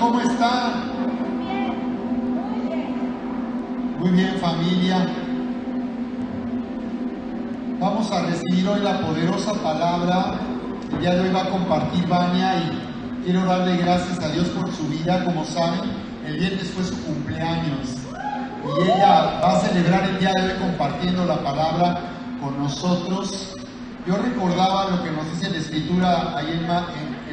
¿cómo están? Muy bien, familia. Vamos a recibir hoy la poderosa palabra. El día de hoy va a compartir Vania y quiero darle gracias a Dios por su vida. Como saben, el viernes fue su cumpleaños y ella va a celebrar el día de hoy compartiendo la palabra con nosotros. Yo recordaba lo que nos dice la Escritura ahí en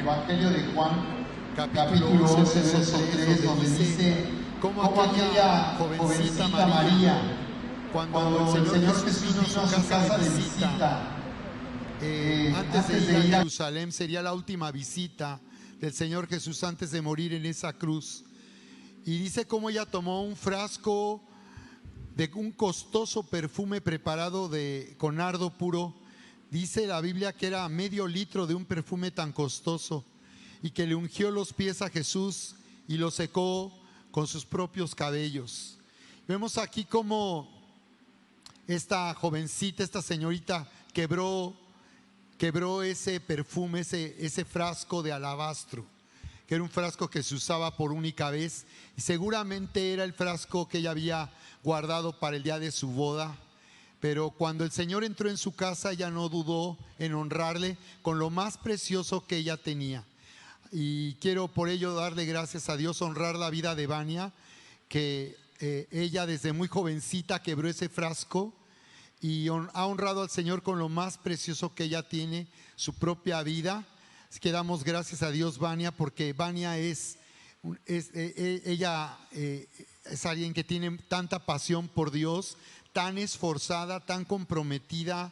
Evangelio de Juan, capítulo 11, verso 3, donde dice cómo aquella jovencita María, cuando el Señor Jesús vino a su casa de visita, antes de ir a Jerusalén, sería la última visita del Señor Jesús antes de morir en esa cruz. Y dice cómo ella tomó un frasco de un costoso perfume preparado con nardo puro. Dice la Biblia que era medio litro de un perfume tan costoso, y que le ungió los pies a Jesús y lo secó con sus propios cabellos. Vemos aquí cómo esta jovencita, esta señorita quebró ese perfume, ese frasco de alabastro, que era un frasco que se usaba por única vez, y seguramente era el frasco que ella había guardado para el día de su boda. Pero cuando el Señor entró en su casa, ella no dudó en honrarle con lo más precioso que ella tenía. Y quiero por ello darle gracias a Dios, honrar la vida de Vania, que ella desde muy jovencita quebró ese frasco y ha honrado al Señor con lo más precioso que ella tiene, su propia vida. Así que damos gracias a Dios, Vania, porque Vania ella es alguien que tiene tanta pasión por Dios, tan esforzada, tan comprometida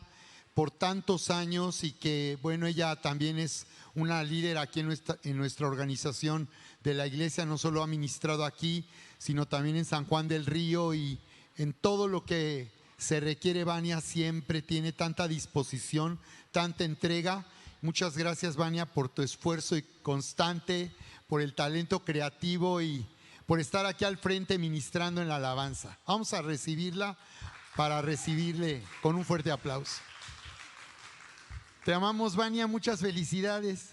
por tantos años, y que bueno, ella también es una líder aquí en nuestra organización de la iglesia. No solo ha ministrado aquí, sino también en San Juan del Río, y en todo lo que se requiere. Vania siempre tiene tanta disposición, tanta entrega. Muchas gracias, Vania, por tu esfuerzo y constante, por el talento creativo y por estar aquí al frente ministrando en la alabanza. Vamos a recibirla, para recibirle con un fuerte aplauso. Te amamos, Vania, muchas felicidades.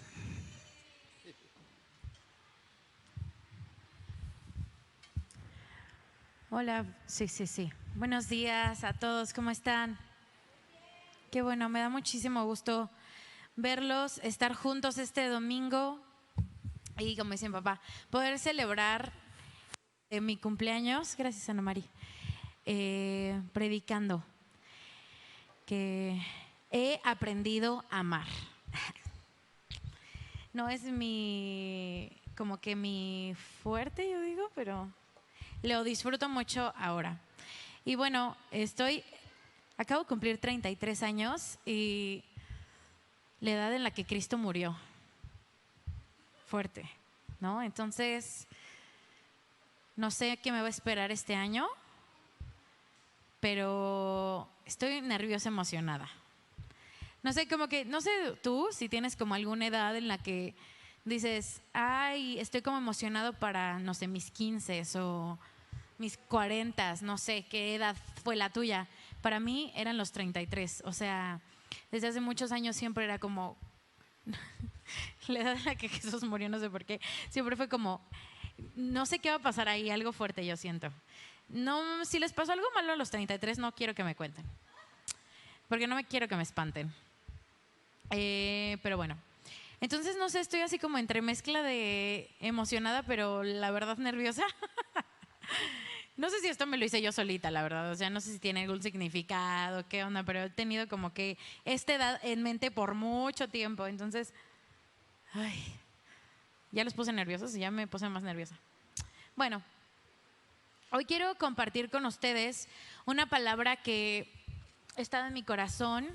Hola, sí. Buenos días a todos, ¿cómo están? Qué bueno, me da muchísimo gusto verlos, estar juntos este domingo y, como dice mi papá, poder celebrar mi cumpleaños, gracias Ana María, predicando, que he aprendido a amar. No es como que mi fuerte, yo digo, pero lo disfruto mucho ahora. Y bueno, acabo de cumplir 33 años y la edad en la que Cristo murió. Fuerte, ¿no? Entonces, no sé qué me va a esperar este año, pero estoy nerviosa, emocionada. No sé tú si tienes como alguna edad en la que dices, ay, estoy como emocionado para, no sé, mis 15 o mis 40, no sé qué edad fue la tuya. Para mí eran los 33, o sea, desde hace muchos años siempre era como la edad en la que Jesús murió, no sé por qué, siempre fue como, no sé qué va a pasar ahí, algo fuerte yo siento. No, si les pasó algo malo a los 33, no quiero que me cuenten, porque no me quiero que me espanten. Pero bueno, entonces no sé, estoy así como entre mezcla de emocionada, pero la verdad nerviosa. No sé si esto me lo hice yo solita, la verdad, o sea, no sé si tiene algún significado, qué onda, pero he tenido como que esta edad en mente por mucho tiempo, entonces, ay, ya los puse nerviosos y ya me puse más nerviosa. Bueno, hoy quiero compartir con ustedes una palabra que ha estado en mi corazón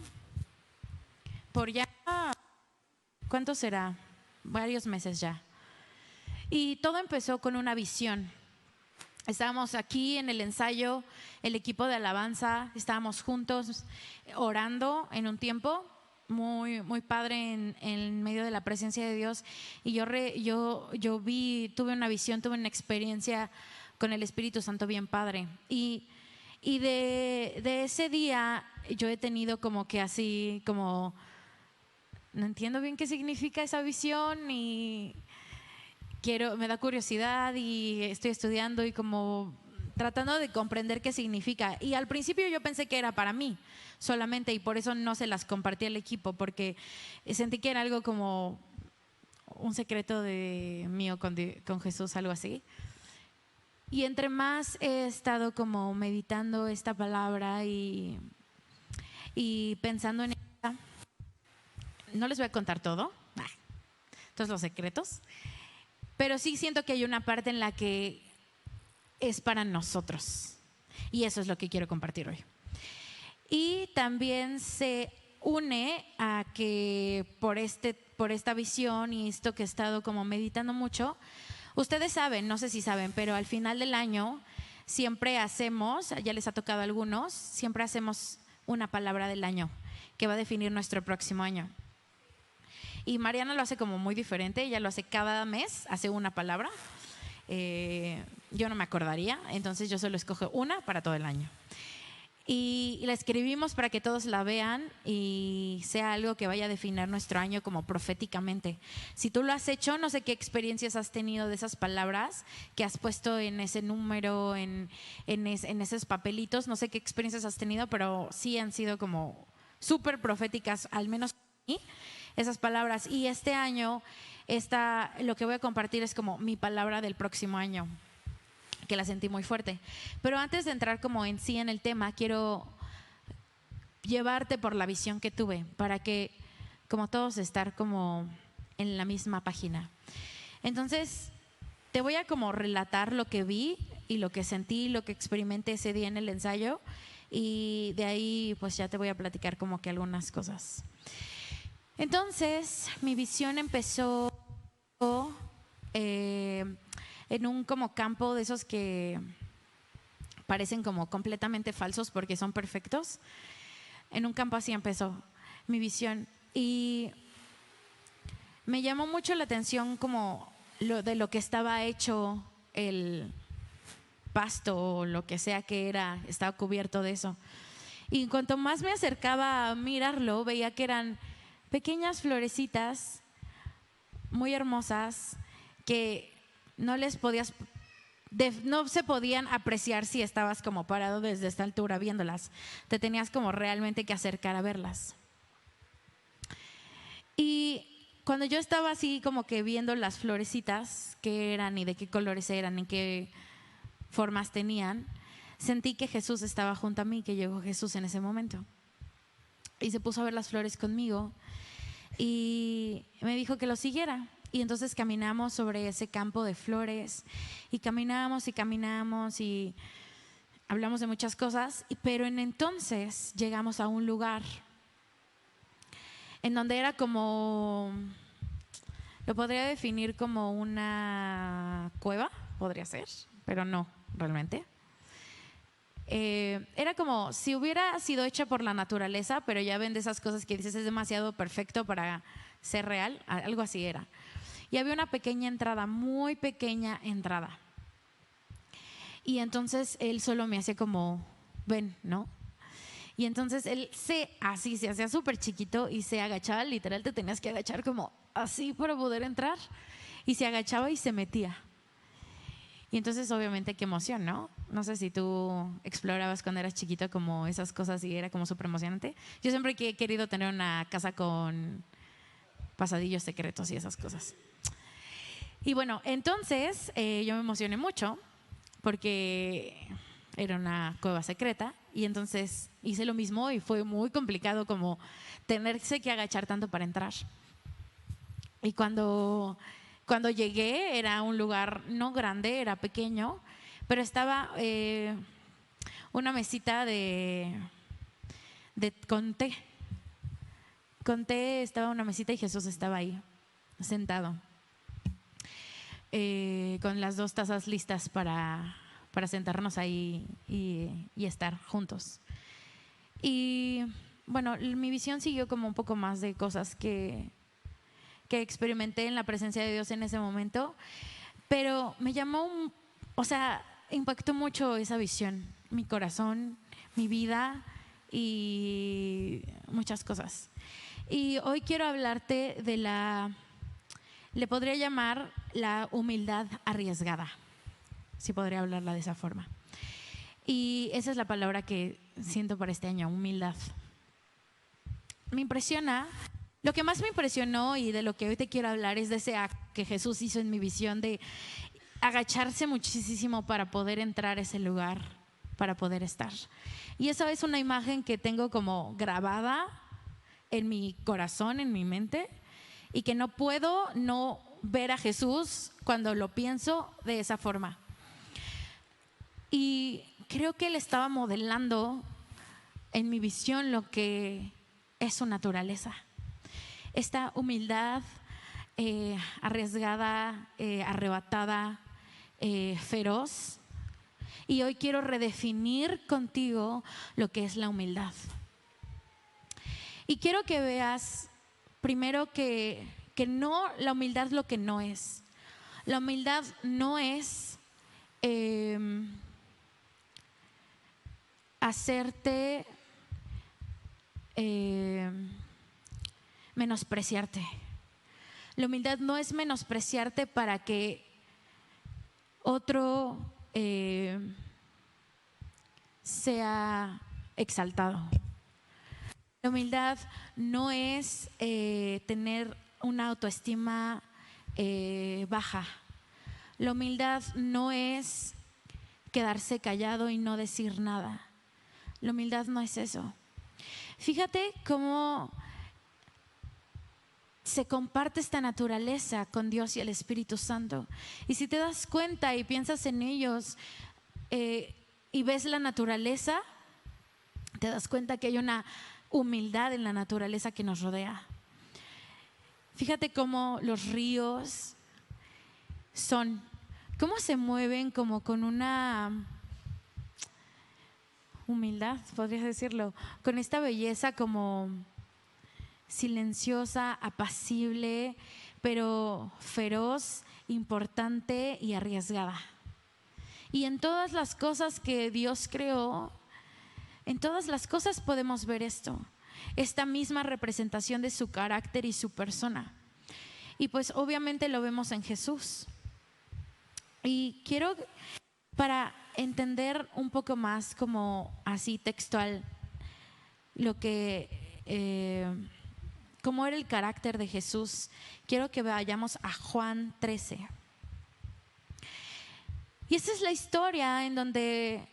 por ya, ¿cuánto será? Varios meses ya. Y todo empezó con una visión. Estábamos aquí en el ensayo, el equipo de alabanza, estábamos juntos orando en un tiempo muy, muy padre en medio de la presencia de Dios. Y tuve una visión, tuve una experiencia con el Espíritu Santo bien padre. Y de ese día yo he tenido como que así, como no entiendo bien qué significa esa visión y me da curiosidad y estoy estudiando y como tratando de comprender qué significa. Y al principio yo pensé que era para mí solamente y por eso no se las compartí al equipo, porque sentí que era algo como un secreto de mío con Jesús, algo así. Y entre más he estado como meditando esta palabra y pensando en ella, no les voy a contar todo, todos los secretos, pero sí siento que hay una parte en la que es para nosotros. Y eso es lo que quiero compartir hoy. Y también se une a que por esta visión y esto que he estado como meditando mucho, ustedes saben, no sé si saben, pero al final del año siempre hacemos, ya les ha tocado a algunos, siempre hacemos una palabra del año que va a definir nuestro próximo año. Y Mariana lo hace como muy diferente, ella lo hace cada mes, hace una palabra. Yo no me acordaría, entonces yo solo escojo una para todo el año. Y la escribimos para que todos la vean y sea algo que vaya a definir nuestro año como proféticamente. Si tú lo has hecho, no sé qué experiencias has tenido de esas palabras que has puesto en ese número, en esos papelitos, no sé qué experiencias has tenido, pero sí han sido como súper proféticas, al menos para mí, esas palabras. Y este año lo que voy a compartir es como mi palabra del próximo año, que la sentí muy fuerte. Pero antes de entrar como en sí en el tema, quiero llevarte por la visión que tuve para que como todos estar como en la misma página. Entonces te voy a como relatar lo que vi y lo que sentí, lo que experimenté ese día en el ensayo, y de ahí pues ya te voy a platicar como que algunas cosas. Entonces mi visión empezó en un como campo de esos que parecen como completamente falsos porque son perfectos. En un campo así empezó mi visión y me llamó mucho la atención como de lo que estaba hecho el pasto o lo que sea que era, estaba cubierto de eso. Y cuanto más me acercaba a mirarlo, veía que eran pequeñas florecitas muy hermosas que no se podían apreciar si estabas como parado desde esta altura viéndolas. Te tenías como realmente que acercar a verlas. Y cuando yo estaba así como que viendo las florecitas, qué eran y de qué colores eran y qué formas tenían, sentí que Jesús estaba junto a mí, que llegó Jesús en ese momento. Y se puso a ver las flores conmigo y me dijo que lo siguiera. Y entonces caminamos sobre ese campo de flores y caminamos y hablamos de muchas cosas, pero entonces llegamos a un lugar en donde era como, lo podría definir como una cueva, podría ser, pero no realmente. Era como si hubiera sido hecha por la naturaleza, pero ya ven de esas cosas que dices es demasiado perfecto para ser real, algo así era. Y había una pequeña entrada, muy pequeña entrada. Y entonces él solo me hacía como, ven, ¿no? Y entonces él se hacía súper chiquito y se agachaba, literal te tenías que agachar como así para poder entrar. Y se agachaba y se metía. Y entonces obviamente qué emoción, ¿no? No sé si tú explorabas cuando eras chiquito como esas cosas y era como súper emocionante. Yo siempre he querido tener una casa con pasadillos secretos y esas cosas. Y bueno, entonces yo me emocioné mucho porque era una cueva secreta y entonces hice lo mismo y fue muy complicado como tenerse que agachar tanto para entrar. Y cuando llegué era un lugar no grande, era pequeño, pero estaba una mesita con té. Con té estaba una mesita y Jesús estaba ahí, sentado. Con las 2 tazas listas para sentarnos ahí y estar juntos. Y bueno, mi visión siguió como un poco más de cosas que experimenté en la presencia de Dios en ese momento, pero me impactó mucho esa visión, mi corazón, mi vida y muchas cosas. Y hoy quiero hablarte de la le podría llamar la humildad arriesgada, si podría hablarla de esa forma. Y esa es la palabra que siento para este año, humildad. Me impresiona, lo que más me impresionó y de lo que hoy te quiero hablar es de ese acto que Jesús hizo en mi visión de agacharse muchísimo para poder entrar a ese lugar, para poder estar. Y esa es una imagen que tengo como grabada en mi corazón, en mi mente, y que no puedo no ver a Jesús cuando lo pienso de esa forma. Y creo que Él estaba modelando en mi visión lo que es su naturaleza. Esta humildad arriesgada, arrebatada, feroz. Y hoy quiero redefinir contigo lo que es la humildad. Y quiero que veas primero que no, la humildad lo que no es. La humildad no es hacerte menospreciarte. La humildad no es menospreciarte para que otro sea exaltado. La humildad no es tener una autoestima baja. La humildad no es quedarse callado y no decir nada. La humildad no es eso. Fíjate cómo se comparte esta naturaleza con Dios y el Espíritu Santo. Y si te das cuenta y piensas en ellos y ves la naturaleza, te das cuenta que hay una humildad en la naturaleza que nos rodea. Fíjate cómo los ríos cómo se mueven como con una humildad, podrías decirlo, con esta belleza como silenciosa, apacible, pero feroz, importante y arriesgada. Y en todas las cosas que Dios creó, en todas las cosas podemos ver esta misma representación de su carácter y su persona. Y pues obviamente lo vemos en Jesús. Y quiero, para entender un poco más como así textual, lo que cómo era el carácter de Jesús, quiero que vayamos a Juan 13. Y esta es la historia en donde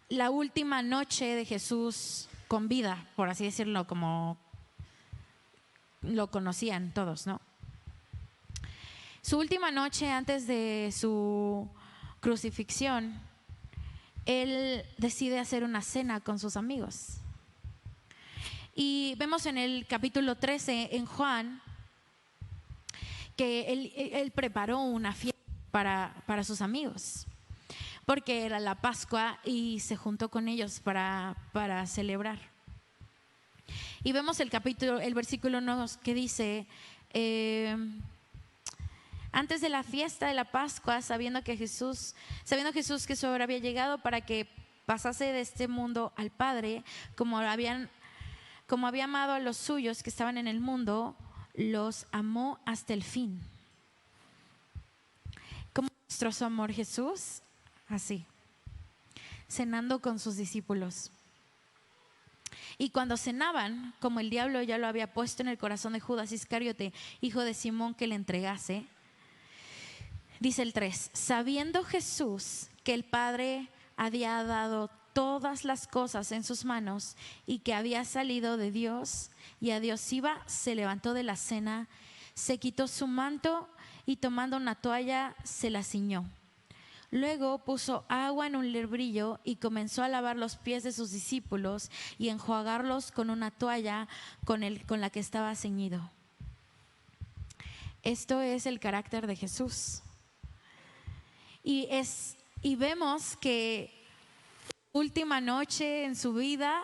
la última noche de Jesús con vida, por así decirlo, como lo conocían todos, ¿no? Su última noche antes de su crucifixión, Él decide hacer una cena con sus amigos. Y vemos en el capítulo 13 en Juan que él preparó una fiesta para sus amigos, porque era la Pascua y se juntó con ellos para celebrar. Y vemos el versículo 9 que dice, antes de la fiesta de la Pascua, sabiendo Jesús que su hora había llegado para que pasase de este mundo al Padre, como había amado a los suyos que estaban en el mundo, los amó hasta el fin. ¿Cómo mostró su amor Jesús? Así, cenando con sus discípulos. Y cuando cenaban, como el diablo ya lo había puesto en el corazón de Judas Iscariote, hijo de Simón, que le entregase, dice el 3, sabiendo Jesús que el Padre había dado todas las cosas en sus manos y que había salido de Dios y a Dios iba, se levantó de la cena, se quitó su manto y tomando una toalla se la ciñó. Luego puso agua en un lebrillo y comenzó a lavar los pies de sus discípulos y enjuagarlos con una toalla con la que estaba ceñido. Esto es el carácter de Jesús. Y vemos que última noche en su vida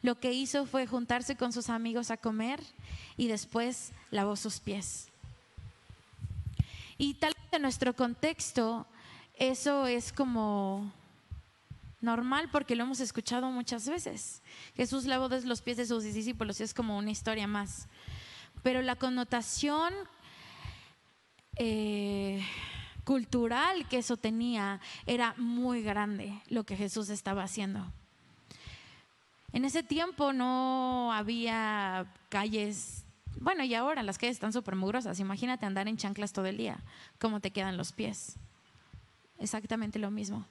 lo que hizo fue juntarse con sus amigos a comer y después lavó sus pies. Y tal vez en nuestro contexto eso es como normal porque lo hemos escuchado muchas veces. Jesús lavó los pies de sus discípulos y es como una historia más. Pero la connotación cultural que eso tenía, era muy grande lo que Jesús estaba haciendo. En ese tiempo no había calles, bueno, y ahora las calles están súper mugrosas. Imagínate andar en chanclas todo el día, cómo te quedan los pies. Exactamente lo mismo.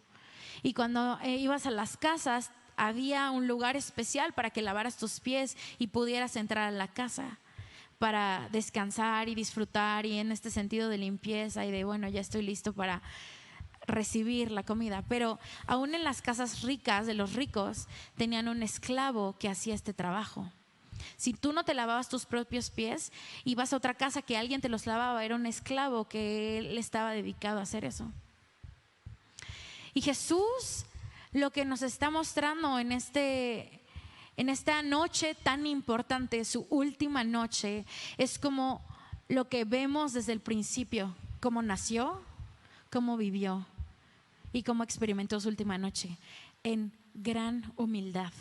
Y cuando ibas a las casas, había un lugar especial para que lavaras tus pies y pudieras entrar a la casa para descansar y disfrutar, y en este sentido de limpieza y de bueno, ya estoy listo para recibir la comida. Pero aún en las casas ricas de los ricos tenían un esclavo que hacía este trabajo. Si tú no te lavabas tus propios pies, ibas a otra casa que alguien te los lavaba, era un esclavo que él estaba dedicado a hacer eso. Y Jesús lo que nos está mostrando en esta noche tan importante, su última noche, es como lo que vemos desde el principio, cómo nació, cómo vivió y cómo experimentó su última noche, en gran humildad.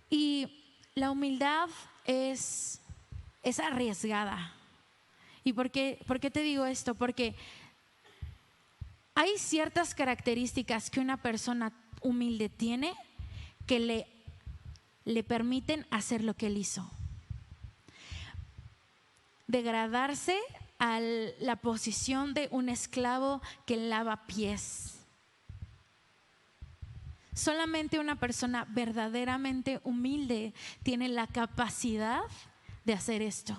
Y la humildad es arriesgada. ¿Y por qué te digo esto? Porque hay ciertas características que una persona humilde tiene que le permiten hacer lo que él hizo. Degradarse a la posición de un esclavo que lava pies. Solamente una persona verdaderamente humilde tiene la capacidad de hacer esto.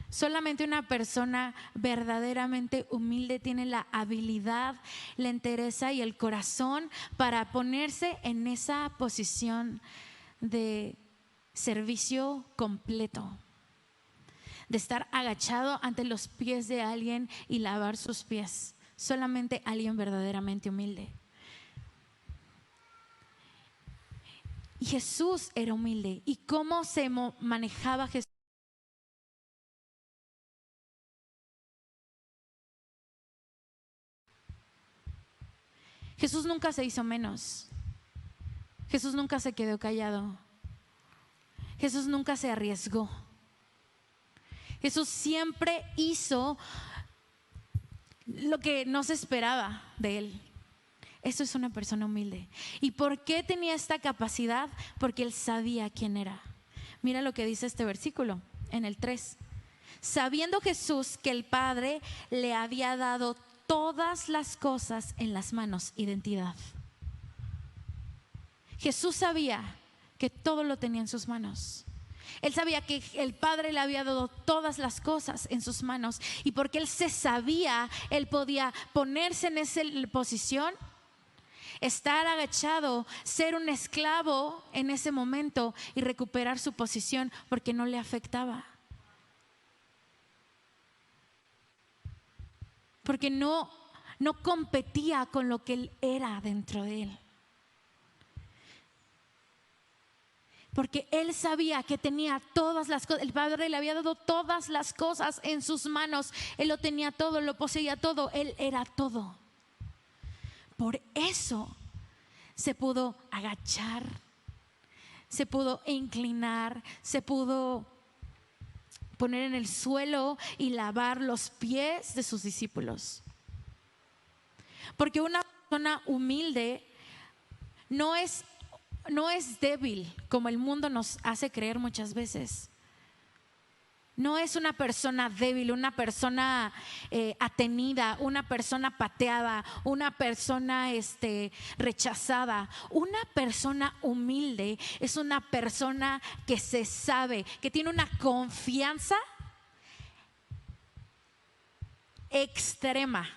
Solamente una persona verdaderamente humilde tiene la habilidad, la entereza y el corazón para ponerse en esa posición de servicio completo, de estar agachado ante los pies de alguien y lavar sus pies. Solamente alguien verdaderamente humilde. Y Jesús era humilde. ¿Y cómo se manejaba Jesús? Jesús nunca se hizo menos. Jesús nunca se quedó callado. Jesús nunca se arriesgó. Jesús siempre hizo lo que no se esperaba de él. Eso es una persona humilde. ¿Y por qué tenía esta capacidad? Porque él sabía quién era. Mira lo que dice este versículo en el 3. Sabiendo Jesús que el Padre le había dado todas las cosas en las manos, identidad. Jesús sabía que todo lo tenía en sus manos. Él sabía que el Padre le había dado todas las cosas en sus manos, y porque él se sabía, él podía ponerse en esa posición, estar agachado, ser un esclavo en ese momento y recuperar su posición porque no le afectaba. Porque no competía con lo que él era dentro de él. Porque él sabía que tenía todas las cosas. El Padre le había dado todas las cosas en sus manos. Él lo tenía todo, lo poseía todo. Él era todo. Por eso se pudo agachar, se pudo inclinar, se pudo poner en el suelo y lavar los pies de sus discípulos. Porque una persona humilde no es débil, como el mundo nos hace creer muchas veces. No es una persona débil, una persona atenida, una persona pateada, una persona rechazada. Una persona humilde es una persona que se sabe, que tiene una confianza extrema.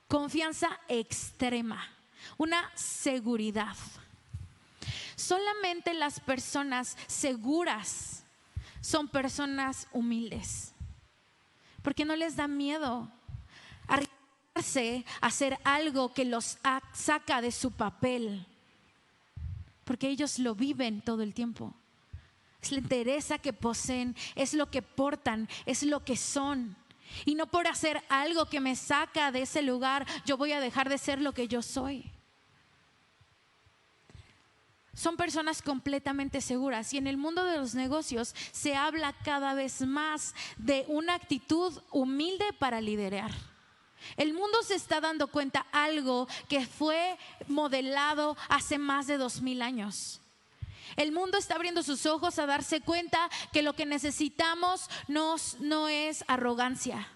Confianza extrema. Una seguridad. Solamente las personas seguras son personas humildes, porque no les da miedo arriesgarse a hacer algo que los saca de su papel, porque ellos lo viven todo el tiempo. Es la entereza que poseen, es lo que portan, es lo que son. Y no por hacer algo que me saca de ese lugar, yo voy a dejar de ser lo que yo soy. son personas completamente seguras. Y en el mundo de los negocios se habla cada vez más de una actitud humilde para liderar. El mundo se está dando cuenta algo que fue modelado hace más de 2000 años. El mundo está abriendo sus ojos a darse cuenta que lo que necesitamos no es arrogancia,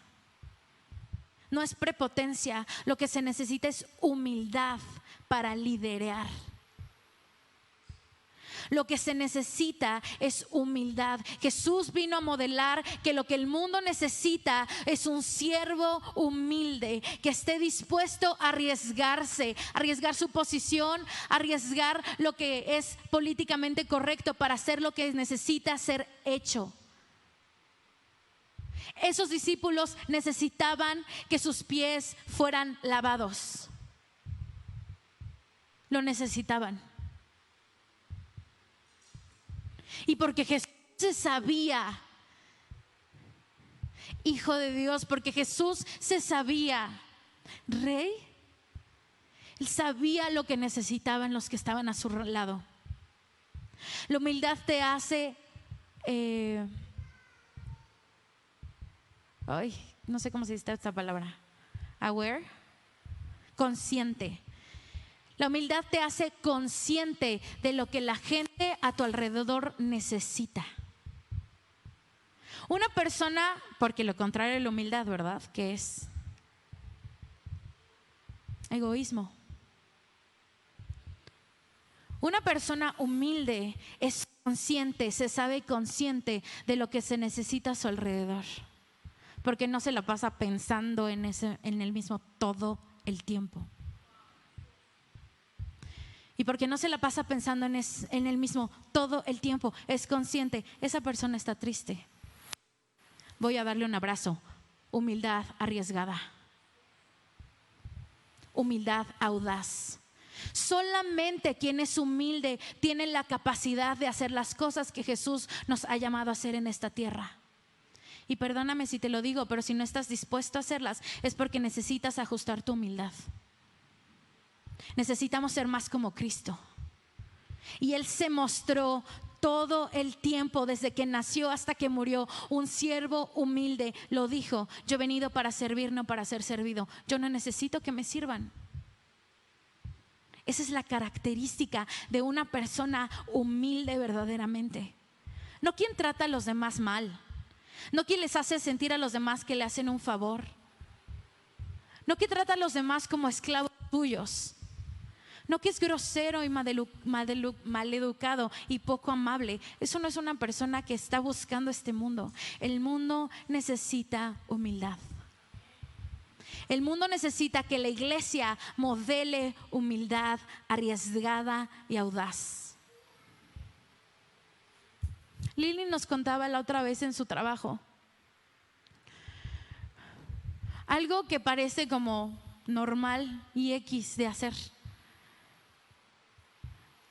no es prepotencia. Lo que se necesita es humildad para liderar. Lo que se necesita es humildad. Jesús vino a modelar que lo que el mundo necesita es un siervo humilde que esté dispuesto a arriesgarse, arriesgar su posición, arriesgar lo que es políticamente correcto para hacer lo que necesita ser hecho. Esos discípulos necesitaban que sus pies fueran lavados. Lo necesitaban. Y porque Jesús se sabía Hijo de Dios, porque Jesús se sabía Rey, Él sabía lo que necesitaban los que estaban a su lado. La humildad te hace no sé cómo se dice esta palabra, aware, consciente. La humildad te hace consciente de lo que la gente a tu alrededor necesita. Una persona, porque lo contrario de la humildad, ¿verdad? ¿Qué es? Egoísmo. Una persona humilde es consciente, se sabe consciente de lo que se necesita a su alrededor, porque no se la pasa pensando en el mismo todo el tiempo. Y porque no se la pasa pensando en el mismo todo el tiempo, es consciente, esa persona está triste. Voy a darle un abrazo. Humildad arriesgada. Humildad audaz. Solamente quien es humilde tiene la capacidad de hacer las cosas que Jesús nos ha llamado a hacer en esta tierra. Y perdóname si te lo digo, pero si no estás dispuesto a hacerlas es porque necesitas ajustar tu humildad. Necesitamos ser más como Cristo. Y Él se mostró todo el tiempo, desde que nació hasta que murió, un siervo humilde. Lo dijo: yo he venido para servir, no para ser servido. Yo no necesito que me sirvan. Esa es la característica de una persona humilde verdaderamente. No quien trata a los demás mal, no quien les hace sentir a los demás que le hacen un favor, no quien trata a los demás como esclavos tuyos, no que es grosero y maleducado y poco amable. Eso no es una persona que está buscando este mundo. El mundo necesita humildad. El mundo necesita que la iglesia modele humildad arriesgada y audaz. Lili nos contaba la otra vez en su trabajo algo que parece como normal y X de hacer.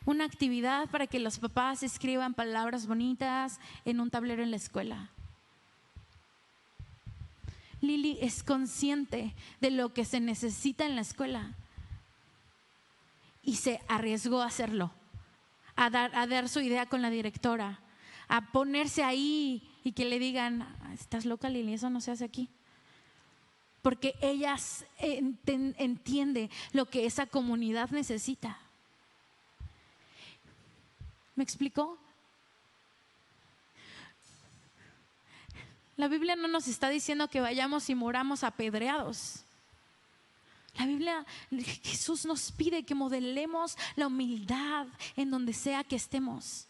Una actividad para que los papás escriban palabras bonitas en un tablero en la escuela. Lili es consciente de lo que se necesita en la escuela y se arriesgó a hacerlo, a dar su idea con la directora, a ponerse ahí y que le digan: estás loca, Lili, eso no se hace aquí. Porque ella entiende lo que esa comunidad necesita. ¿Me explicó? La Biblia no nos está diciendo que vayamos y muramos apedreados. La Biblia, Jesús nos pide que modelemos la humildad en donde sea que estemos.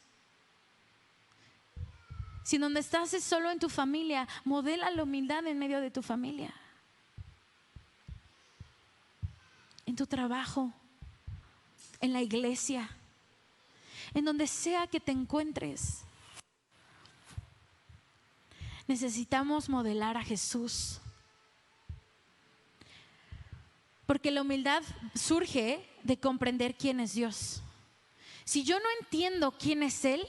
Si donde estás es solo en tu familia, modela la humildad en medio de tu familia. En tu trabajo, en la iglesia, en donde sea que te encuentres. Necesitamos modelar a Jesús. Porque la humildad surge de comprender quién es Dios. Si yo no entiendo quién es Él,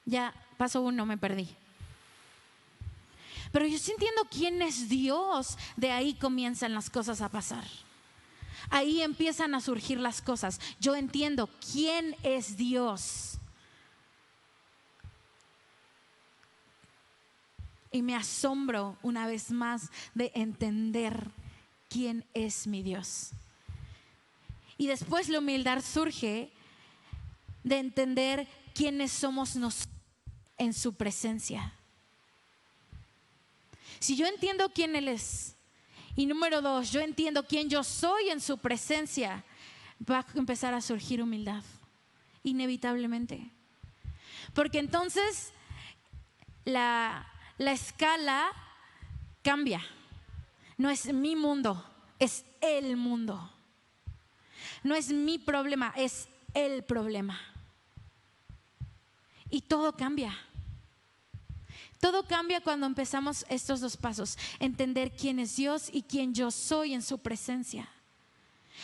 ya paso uno, me perdí. Pero yo sí entiendo quién es Dios, de ahí comienzan las cosas a pasar. ahí empiezan a surgir las cosas. Yo entiendo quién es Dios. Y me asombro una vez más de entender quién es mi Dios. Y después la humildad surge de entender quiénes somos nosotros en su presencia. Si yo entiendo quién Él es, y número 2, yo entiendo quién yo soy en su presencia, va a empezar a surgir humildad, inevitablemente. Porque entonces la escala cambia. No es mi mundo, es el mundo. No es mi problema, es el problema. Y todo cambia. Todo cambia cuando empezamos estos dos pasos. Entender quién es Dios y quién yo soy en su presencia.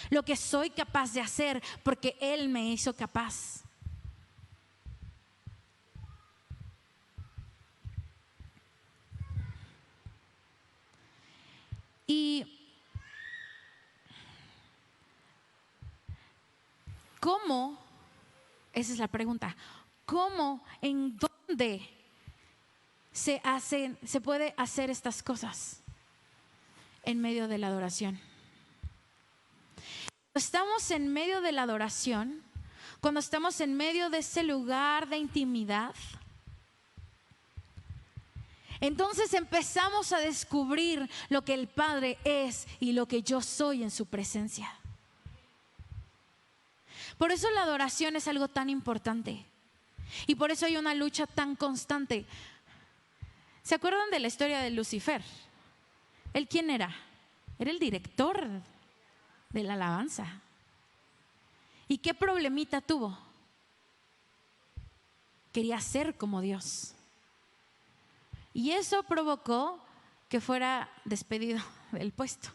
Lo que soy capaz de hacer porque Él me hizo capaz. Y ¿cómo? Esa es la pregunta. ¿Cómo? ¿En dónde se puede hacer estas cosas? En medio de la adoración. Estamos en medio de la adoración, cuando estamos en medio de ese lugar de intimidad, entonces empezamos a descubrir lo que el Padre es y lo que yo soy en su presencia. Por eso la adoración es algo tan importante. Y por eso hay una lucha tan constante. ¿Se acuerdan de la historia de Lucifer? ¿Él quién era? Era el director de la alabanza. ¿Y qué problemita tuvo? Quería ser como Dios. Y eso provocó que fuera despedido del puesto.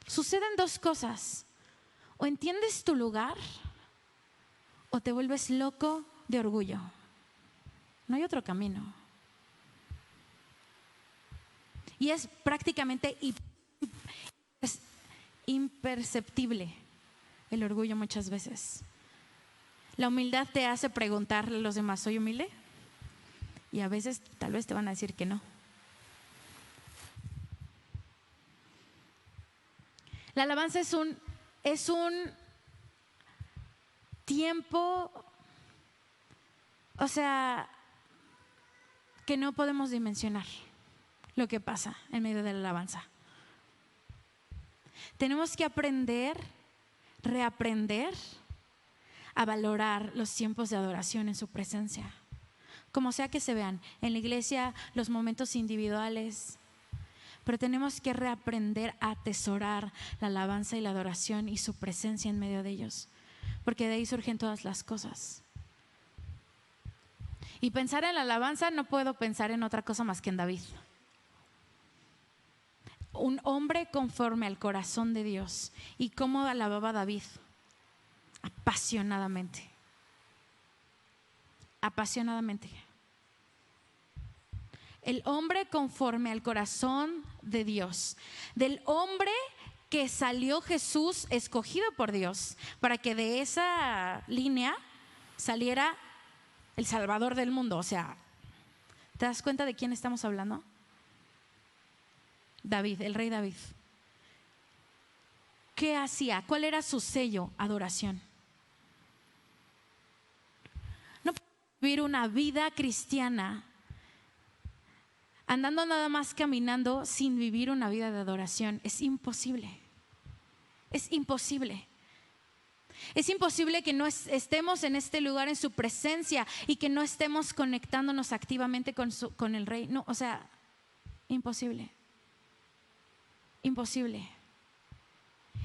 Suceden dos cosas. O entiendes tu lugar o te vuelves loco de orgullo. No hay otro camino. Y es prácticamente imperceptible el orgullo muchas veces. La humildad te hace preguntarle a los demás, ¿soy humilde? Y a veces tal vez te van a decir que no. La alabanza es un tiempo, o sea, que no podemos dimensionar lo que pasa en medio de la alabanza. Tenemos que reaprender a valorar los tiempos de adoración en su presencia. Como sea que se vean, en la iglesia, los momentos individuales. Pero tenemos que reaprender a atesorar la alabanza y la adoración y su presencia en medio de ellos. Porque de ahí surgen todas las cosas. Y pensar en la alabanza, no puedo pensar en otra cosa más que en David. Un hombre conforme al corazón de Dios. ¿Y cómo alababa David? Apasionadamente. Apasionadamente. El hombre conforme al corazón de Dios. Del hombre que salió Jesús, escogido por Dios, para que de esa línea saliera el Salvador del mundo. O sea, ¿te das cuenta de quién estamos hablando? David, el rey David. ¿Qué hacía? ¿Cuál era su sello? Adoración. No puedo vivir una vida cristiana andando nada más caminando sin vivir una vida de adoración. Es imposible. Es imposible. Es imposible que no estemos en este lugar en su presencia y que no estemos conectándonos activamente con el Rey. No, o sea, imposible. Imposible.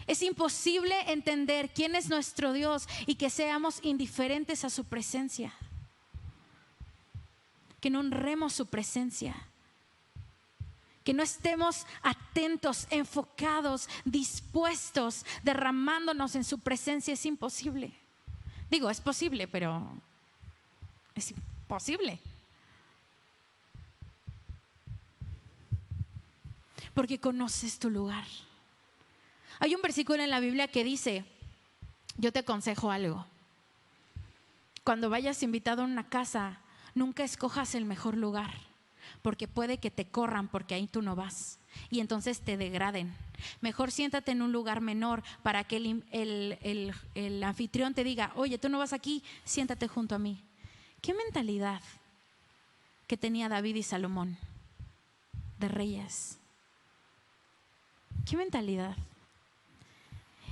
Es imposible entender quién es nuestro Dios y que seamos indiferentes a su presencia. Que no honremos su presencia. Que no estemos atentos, enfocados, dispuestos, derramándonos en su presencia. Es imposible. Digo, es posible, pero es imposible. porque conoces tu lugar. Hay un versículo en la Biblia que dice, yo te aconsejo algo. Cuando vayas invitado a una casa, nunca escojas el mejor lugar, porque puede que te corran porque ahí tú no vas y entonces te degraden. Mejor siéntate en un lugar menor para que el anfitrión te diga, oye, tú no vas aquí, siéntate junto a mí. ¿Qué mentalidad que tenía David y Salomón de reyes? ¿Qué mentalidad?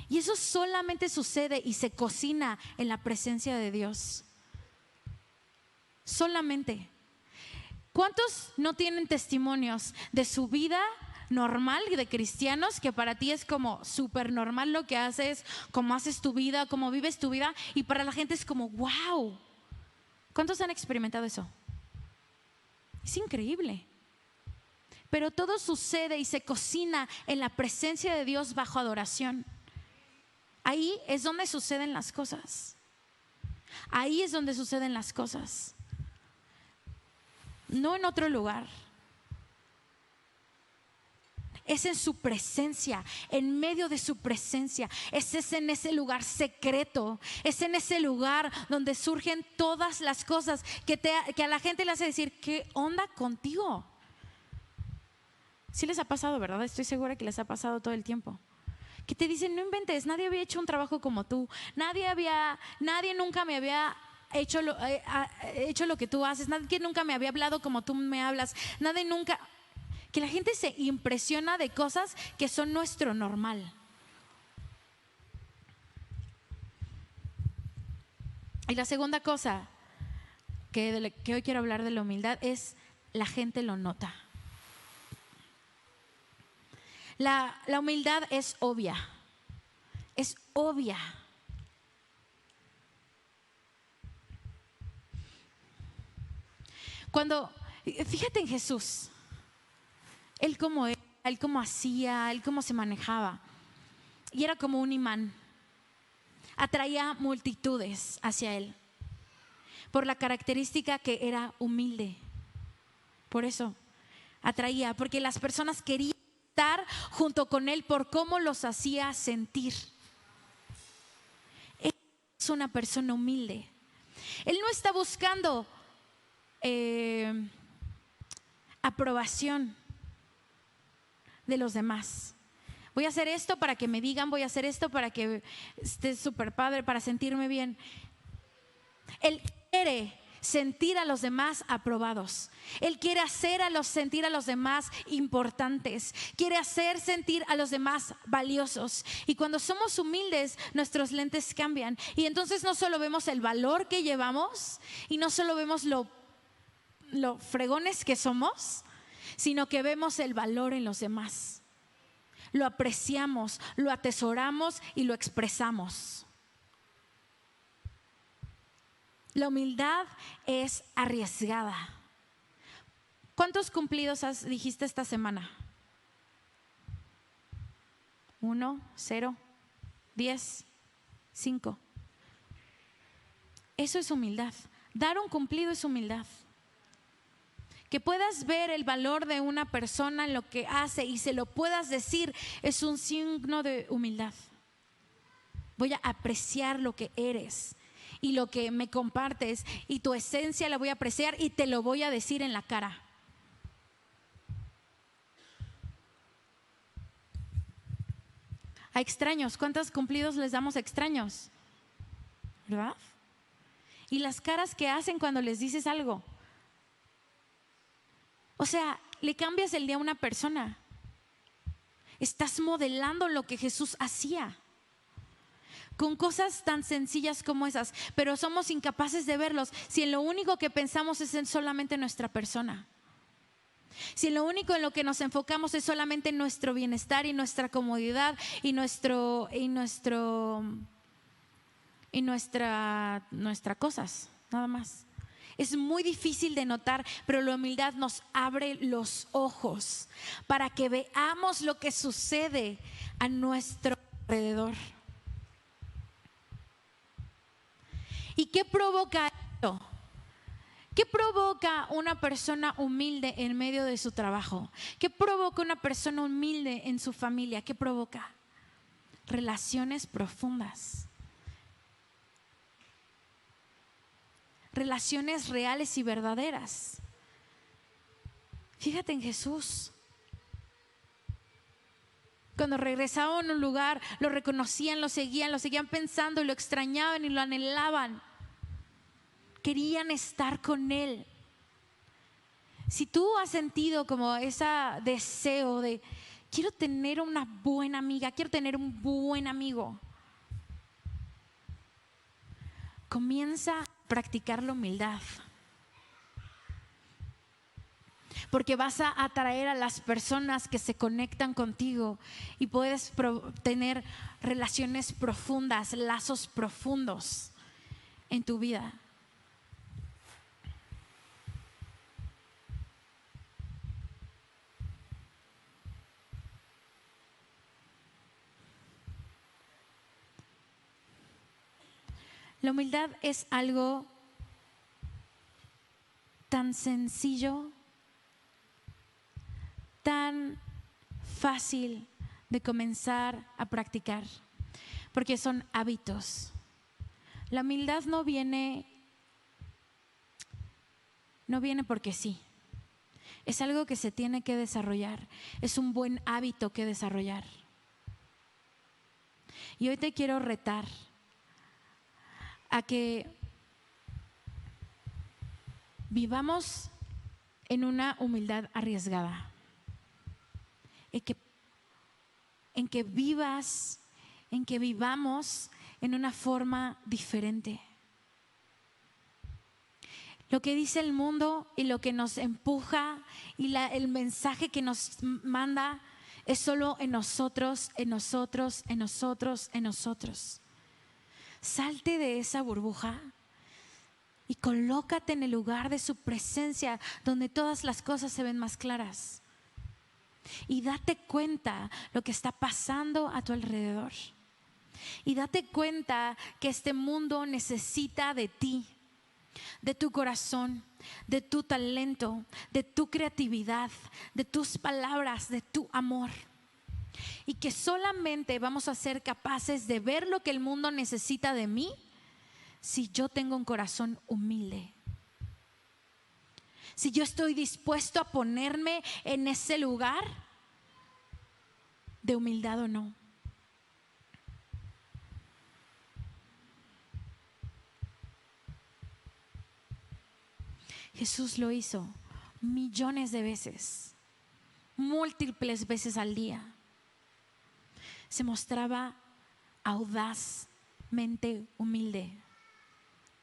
Y eso solamente sucede y se cocina en la presencia de Dios. Solamente. ¿Cuántos no tienen testimonios de su vida normal de cristianos que para ti es como súper normal lo que haces, cómo haces tu vida, cómo vives tu vida, y para la gente es como wow? ¿Cuántos han experimentado eso? Es increíble. Pero todo sucede y se cocina en la presencia de Dios bajo adoración. Ahí es donde suceden las cosas. Ahí es donde suceden las cosas. No en otro lugar. Es en su presencia, en medio de su presencia. Es en ese lugar secreto. Es en ese lugar donde surgen todas las cosas que a la gente le hace decir, ¿qué onda contigo? Sí les ha pasado, ¿verdad? Estoy segura que les ha pasado todo el tiempo. Que te dicen, no inventes, nadie había hecho un trabajo como tú. Nadie nunca me había hecho lo que tú haces. Nadie nunca me había hablado como tú me hablas. Nadie nunca. Que la gente se impresiona de cosas que son nuestro normal. Y la segunda cosa que hoy quiero hablar de la humildad es la gente lo nota. La humildad es obvia. Es obvia. Fíjate en Jesús. Él cómo era, él cómo hacía, él cómo se manejaba. Y era como un imán. Atraía multitudes hacia él. Por la característica que era humilde. Por eso atraía, porque las personas querían estar junto con él por cómo los hacía sentir. Él es una persona humilde. Él no está buscando aprobación de los demás. Voy a hacer esto para que me digan, voy a hacer esto para que esté súper padre, para sentirme bien. Él quiere sentir a los demás aprobados. Él quiere sentir a los demás importantes. Quiere hacer sentir a los demás valiosos. Y cuando somos humildes, nuestros lentes cambian. Y entonces no solo vemos el valor que llevamos y no solo vemos lo fregones que somos, sino que vemos el valor en los demás. Lo apreciamos, lo atesoramos y lo expresamos. La humildad es arriesgada. ¿Cuántos cumplidos dijiste esta semana? 1, 0, 10, 5. Eso es humildad. Dar un cumplido es humildad. Que puedas ver el valor de una persona en lo que hace y se lo puedas decir es un signo de humildad. Voy a apreciar lo que eres y lo que me compartes y tu esencia la voy a apreciar y te lo voy a decir en la cara. A extraños, ¿cuántos cumplidos les damos a extraños? ¿Verdad? Y las caras que hacen cuando les dices algo. O sea, le cambias el día a una persona. Estás modelando lo que Jesús hacía. Con cosas tan sencillas como esas, pero somos incapaces de verlos si en lo único que pensamos es en solamente nuestra persona. Si en lo único en lo que nos enfocamos es solamente en nuestro bienestar y nuestra comodidad y nuestras cosas, nada más. Es muy difícil de notar, pero la humildad nos abre los ojos para que veamos lo que sucede a nuestro alrededor. ¿Y qué provoca esto? ¿Qué provoca una persona humilde en medio de su trabajo? ¿Qué provoca una persona humilde en su familia? ¿Qué provoca? Relaciones profundas. Relaciones reales y verdaderas. Fíjate en Jesús. Cuando regresaban a un lugar, lo reconocían, lo seguían pensando, lo extrañaban y lo anhelaban. Querían estar con Él. Si tú has sentido como ese deseo de quiero tener una buena amiga, quiero tener un buen amigo, comienza a practicar la humildad. Porque vas a atraer a las personas que se conectan contigo y puedes tener relaciones profundas, lazos profundos en tu vida. La humildad es algo tan sencillo, tan fácil de comenzar a practicar, porque son hábitos. La humildad no viene porque sí. Es algo que se tiene que desarrollar. Es un buen hábito que desarrollar. Y hoy te quiero retar a que vivamos en una humildad arriesgada, en que vivamos en una forma diferente. Lo que dice el mundo y lo que nos empuja y el mensaje que nos manda es solo en nosotros, en nosotros, en nosotros, en nosotros. Salte de esa burbuja y colócate en el lugar de su presencia, donde todas las cosas se ven más claras. Y date cuenta lo que está pasando a tu alrededor. Y date cuenta que este mundo necesita de ti, de tu corazón, de tu talento, de tu creatividad, de tus palabras, de tu amor. Y que solamente vamos a ser capaces de ver lo que el mundo necesita de mí si yo tengo un corazón humilde. Si yo estoy dispuesto a ponerme en ese lugar de humildad o no. Jesús lo hizo millones de veces, múltiples veces al día. Se mostraba audazmente humilde,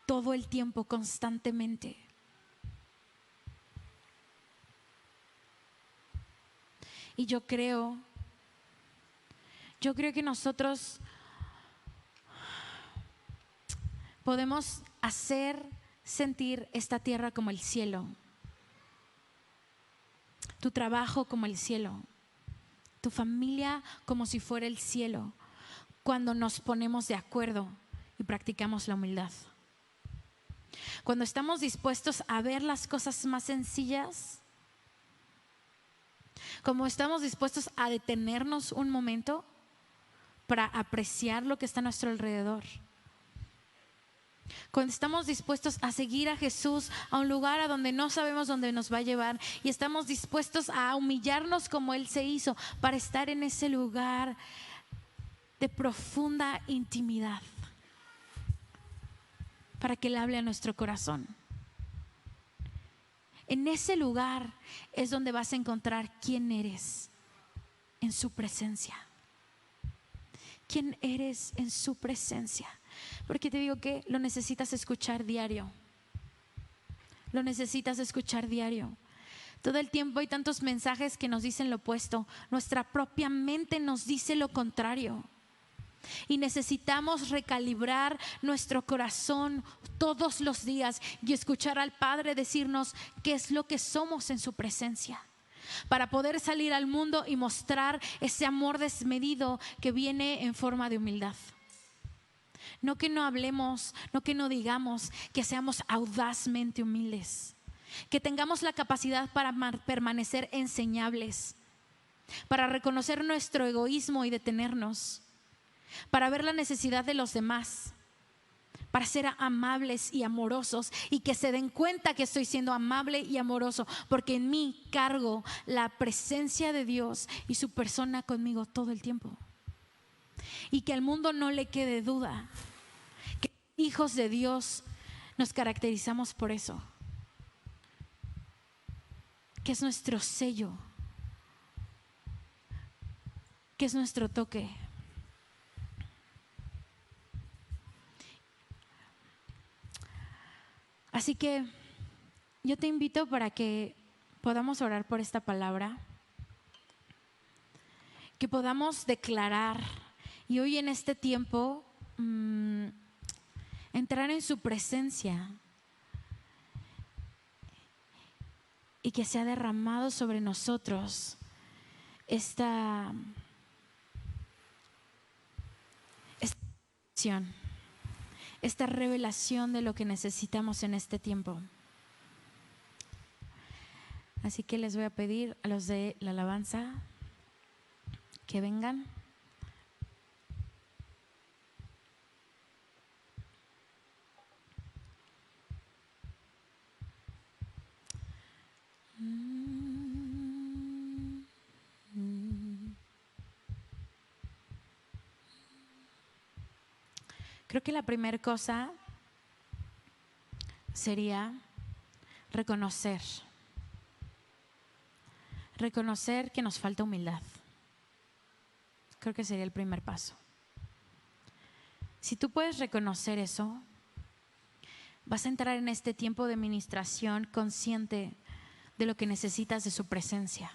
todo el tiempo, constantemente. Y yo creo que nosotros podemos hacer sentir esta tierra como el cielo, tu trabajo como el cielo, tu familia como si fuera el cielo, cuando nos ponemos de acuerdo y practicamos la humildad. Cuando estamos dispuestos a ver las cosas más sencillas, como estamos dispuestos a detenernos un momento para apreciar lo que está a nuestro alrededor. Cuando estamos dispuestos a seguir a Jesús a un lugar a donde no sabemos dónde nos va a llevar y estamos dispuestos a humillarnos como Él se hizo para estar en ese lugar de profunda intimidad, para que Él hable a nuestro corazón. En ese lugar es donde vas a encontrar quién eres en su presencia. ¿Quién eres en su presencia? Porque te digo que lo necesitas escuchar diario. Lo necesitas escuchar diario. Todo el tiempo hay tantos mensajes que nos dicen lo opuesto. Nuestra propia mente nos dice lo contrario. Y necesitamos recalibrar nuestro corazón todos los días y escuchar al Padre decirnos qué es lo que somos en su presencia, para poder salir al mundo y mostrar ese amor desmedido que viene en forma de humildad. No que no hablemos, no que no digamos, que seamos audazmente humildes, que tengamos la capacidad para permanecer enseñables, para reconocer nuestro egoísmo y detenernos, para ver la necesidad de los demás, para ser amables y amorosos, y que se den cuenta que estoy siendo amable y amoroso, porque en mí cargo la presencia de Dios y su persona conmigo todo el tiempo. Y que al mundo no le quede duda que hijos de Dios nos caracterizamos por eso, que es nuestro sello, que es nuestro toque. Así que yo te invito para que podamos orar por esta palabra, que podamos declarar y hoy en este tiempo entrar en su presencia y que sea derramado sobre nosotros esta acción, esta revelación de lo que necesitamos en este tiempo. Así que les voy a pedir a los de la alabanza que vengan. Creo que la primera cosa sería reconocer que nos falta humildad. Creo que sería el primer paso. Si tú puedes reconocer eso, vas a entrar en este tiempo de ministración consciente de lo que necesitas de su presencia,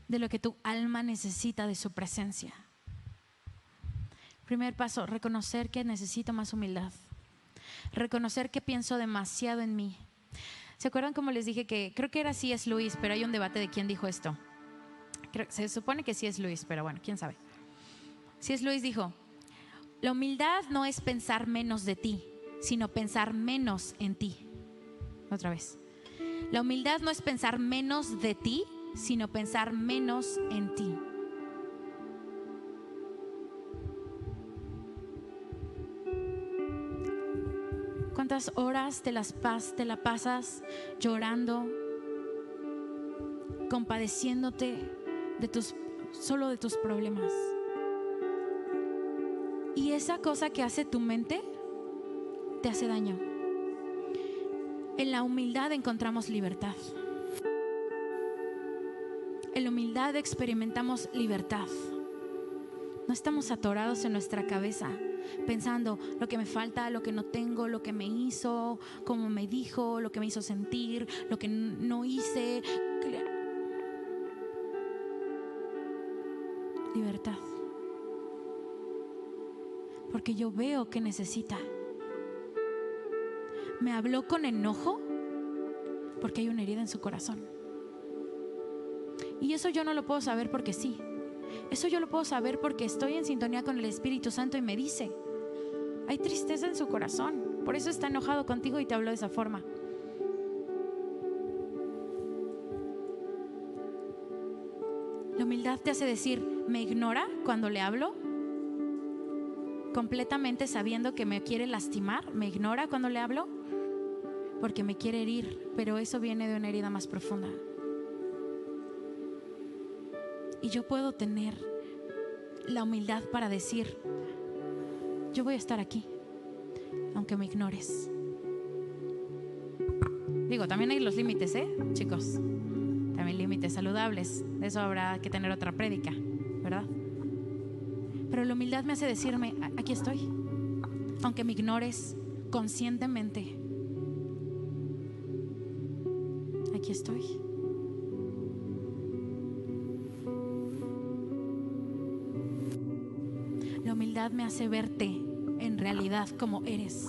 de lo que tu alma necesita de su presencia. Primer paso, reconocer que necesito más humildad. Reconocer que pienso demasiado en mí. ¿Se acuerdan cómo les dije que creo que era C.S. Lewis, pero hay un debate de quién dijo esto? Se supone que C.S. Lewis, pero bueno, quién sabe. C.S. Lewis dijo: la humildad no es pensar menos de ti, sino pensar menos en ti. Otra vez. La humildad no es pensar menos de ti, sino pensar menos en ti. ¿Cuántas horas te la pasas llorando, compadeciéndote solo de tus problemas? Y esa cosa que hace tu mente te hace daño. En la humildad encontramos libertad. En la humildad experimentamos libertad. No estamos atorados en nuestra cabeza pensando lo que me falta, lo que no tengo, lo que me hizo, cómo me dijo, lo que me hizo sentir, lo que no hice. Libertad. Porque yo veo que necesita. Me habló con enojo porque hay una herida en su corazón. Y eso yo no lo puedo saber porque sí. Eso yo lo puedo saber porque estoy en sintonía con el Espíritu Santo y me dice: hay tristeza en su corazón, por eso está enojado contigo y te habló de esa forma. La humildad te hace decir: ¿me ignora cuando le hablo? Completamente sabiendo que me quiere lastimar, ¿me ignora cuando le hablo? Porque me quiere herir, pero eso viene de una herida más profunda. Y yo puedo tener la humildad para decir: yo voy a estar aquí, aunque me ignores. Digo, también hay los límites, chicos. También límites saludables. De eso habrá que tener otra prédica, ¿verdad? Pero la humildad me hace decirme: aquí estoy, aunque me ignores conscientemente. Aquí estoy. La humildad me hace verte en realidad como eres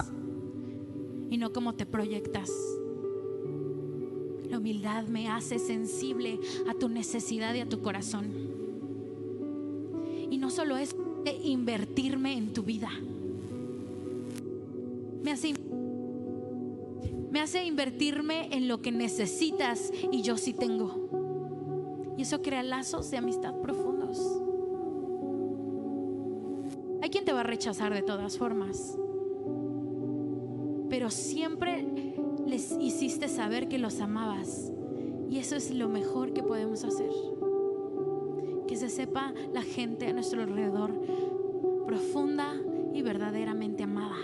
y no como te proyectas. La humildad me hace sensible a tu necesidad y a tu corazón. Y no solo eso, invertirme en tu vida. Me hace invertirme en lo que necesitas y yo sí tengo. Y eso crea lazos de amistad profundos. Hay quien te va a rechazar de todas formas, pero siempre les hiciste saber que los amabas. Y eso es lo mejor que podemos hacer. Que se sepa la gente a nuestro alrededor profunda y verdaderamente amada.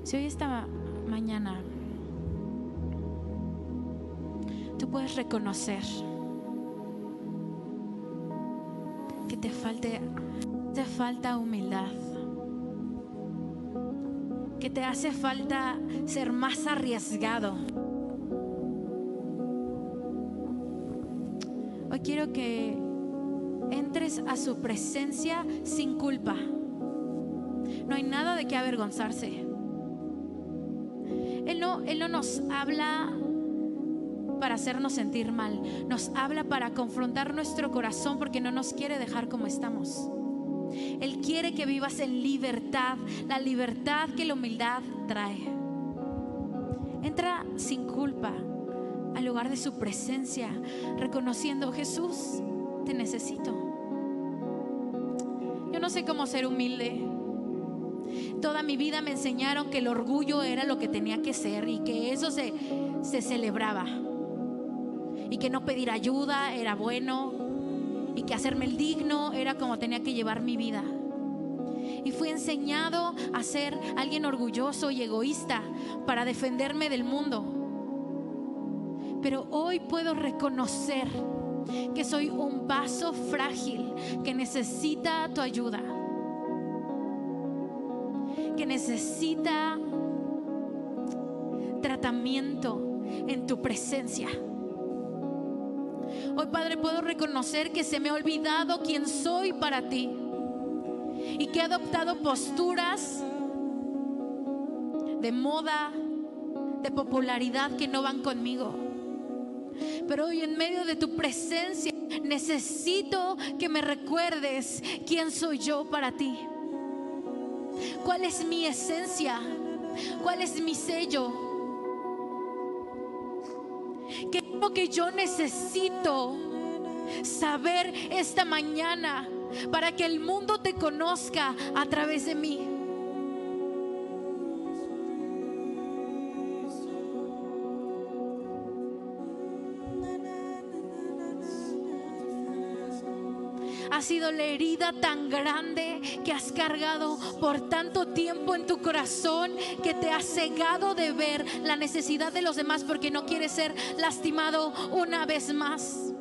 Si hoy esta mañana tú puedes reconocer que te falta humildad, que te hace falta ser más arriesgado, hoy quiero que entres a su presencia sin culpa. No hay nada de qué avergonzarse. Él no nos habla para hacernos sentir mal, nos habla para confrontar nuestro corazón, porque no nos quiere dejar como estamos. Él quiere que vivas en libertad, la libertad que la humildad trae. Entra sin culpa al lugar de su presencia, reconociendo: Jesús, te necesito. Yo no sé cómo ser humilde. Toda mi vida me enseñaron que el orgullo era lo que tenía que ser y que eso se celebraba, y que no pedir ayuda era bueno, y que hacerme el digno era como tenía que llevar mi vida. Y fui enseñado a ser alguien orgulloso y egoísta para defenderme del mundo. Pero hoy puedo reconocer que soy un vaso frágil que necesita tu ayuda, que necesita tratamiento en tu presencia. Hoy, Padre, puedo reconocer que se me ha olvidado quién soy para ti y que he adoptado posturas de moda, de popularidad que no van conmigo. Pero hoy, en medio de tu presencia, necesito que me recuerdes quién soy yo para ti. ¿Cuál es mi esencia? ¿Cuál es mi sello? ¿Qué es lo que yo necesito saber esta mañana para que el mundo te conozca a través de mí? Ha sido la herida tan grande que has cargado por tanto tiempo en tu corazón, que te ha cegado de ver la necesidad de los demás porque no quieres ser lastimado una vez más.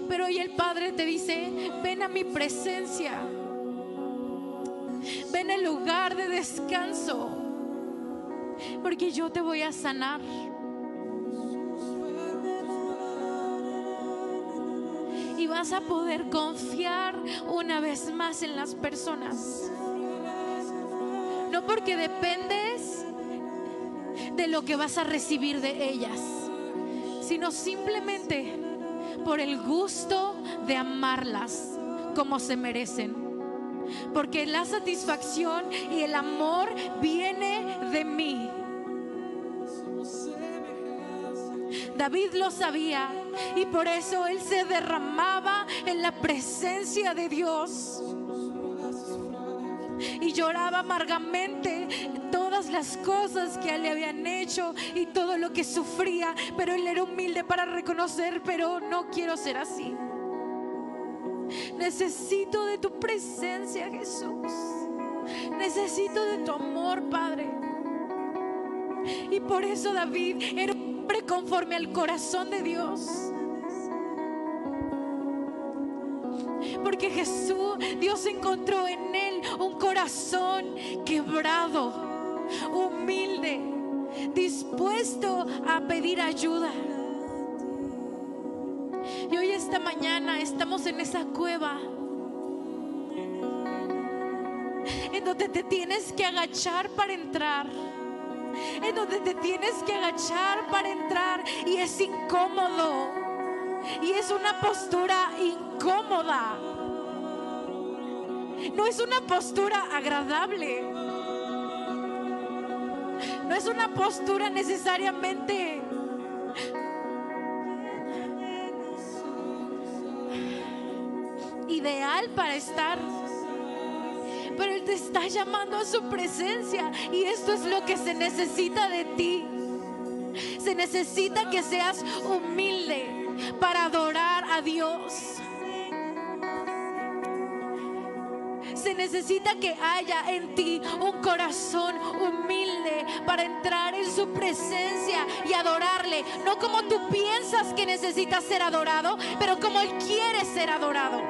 Pero hoy el Padre te dice: ven a mi presencia, ven al lugar de descanso, porque yo te voy a sanar. Y vas a poder confiar una vez más en las personas. No porque dependes de lo que vas a recibir de ellas, sino simplemente por el gusto de amarlas como se merecen. Porque la satisfacción y el amor viene de mí. David lo sabía y por eso él se derramaba en la presencia de Dios y lloraba amargamente todas las cosas que le habían hecho y todo lo que sufría. Pero él era humilde para reconocer: pero no quiero ser así. Necesito de tu presencia, Jesús. Necesito de tu amor, Padre. Y por eso David era un hombre conforme al corazón de Dios. Porque Dios encontró en él un corazón quebrado, humilde, dispuesto a pedir ayuda. Y hoy esta mañana estamos en esa cueva en donde te tienes que agachar para entrar, en donde te tienes que agachar para entrar, y es incómodo, y es una postura incómoda, no es una postura agradable, no es una postura necesariamente ideal para estar. Pero Él te está llamando a su presencia, y esto es lo que se necesita de ti. Se necesita que seas humilde para adorar a Dios. Se necesita que haya en ti un corazón humilde para entrar en su presencia y adorarle, no como tú piensas que necesitas ser adorado, pero como Él quiere ser adorado.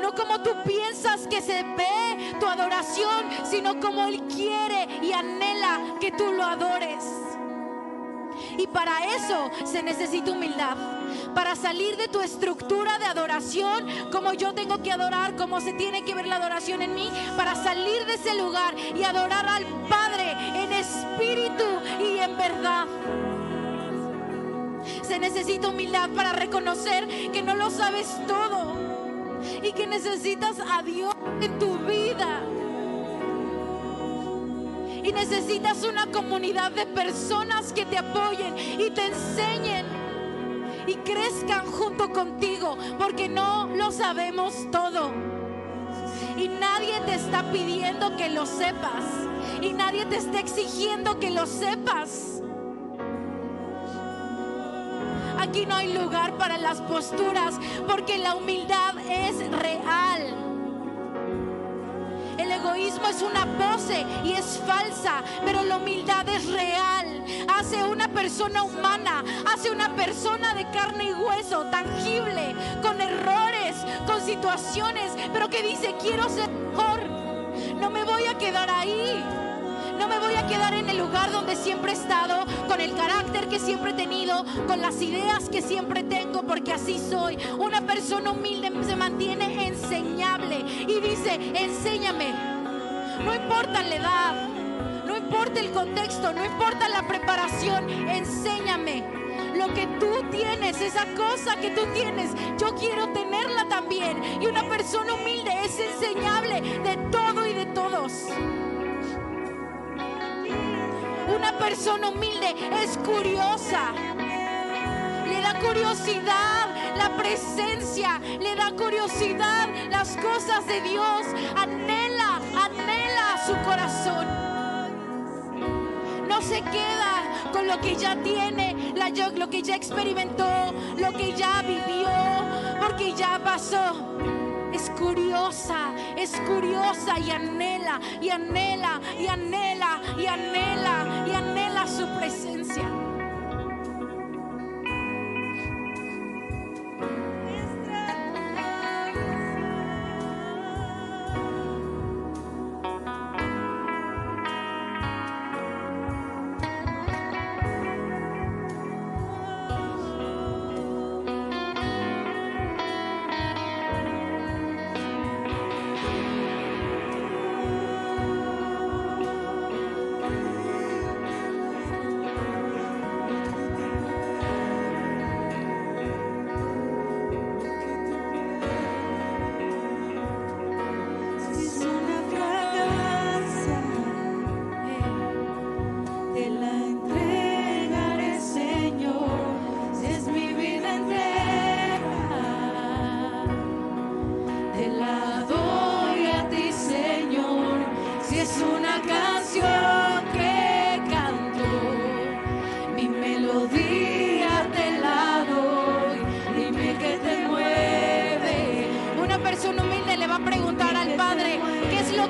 No como tú piensas que se ve tu adoración, sino como Él quiere y anhela que tú lo adores. Y para eso se necesita humildad. Para salir de tu estructura de adoración, como yo tengo que adorar, como se tiene que ver la adoración en mí, para salir de ese lugar y adorar al Padre en espíritu y en verdad. Se necesita humildad para reconocer que no lo sabes todo y que necesitas a Dios en tu vida. Y necesitas una comunidad de personas que te apoyen y te enseñen y crezcan junto contigo, porque no lo sabemos todo. Y nadie te está pidiendo que lo sepas, y nadie te está exigiendo que lo sepas. Aquí no hay lugar para las posturas, porque la humildad es real. El egoísmo es una pose y es falsa, pero la humildad es real. Hace una persona humana, hace una persona de carne y hueso, tangible, con errores, con situaciones, pero que dice: quiero ser mejor. No me voy a quedar ahí. No me voy a quedar en el lugar donde siempre he estado, con el carácter que siempre he tenido, con las ideas que siempre tengo, porque así soy. Una persona humilde se mantiene enseñable y dice: enséñame. No importa la edad, no importa el contexto, no importa la preparación, enséñame. Lo que tú tienes, esa cosa que tú tienes, yo quiero tenerla también. Y una persona humilde es enseñable de todo y de todos. Una persona humilde es curiosa. Le da curiosidad la presencia, le da curiosidad las cosas de Dios. Anhela su corazón. No se queda con lo que ya tiene, lo que ya experimentó, lo que ya vivió, porque ya pasó. Es curiosa y anhela, y anhela, y anhela, y anhela, y anhela su presencia.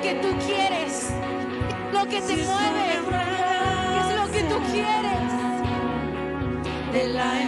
Que tú quieres, lo que te mueve, qué es lo que tú quieres. De la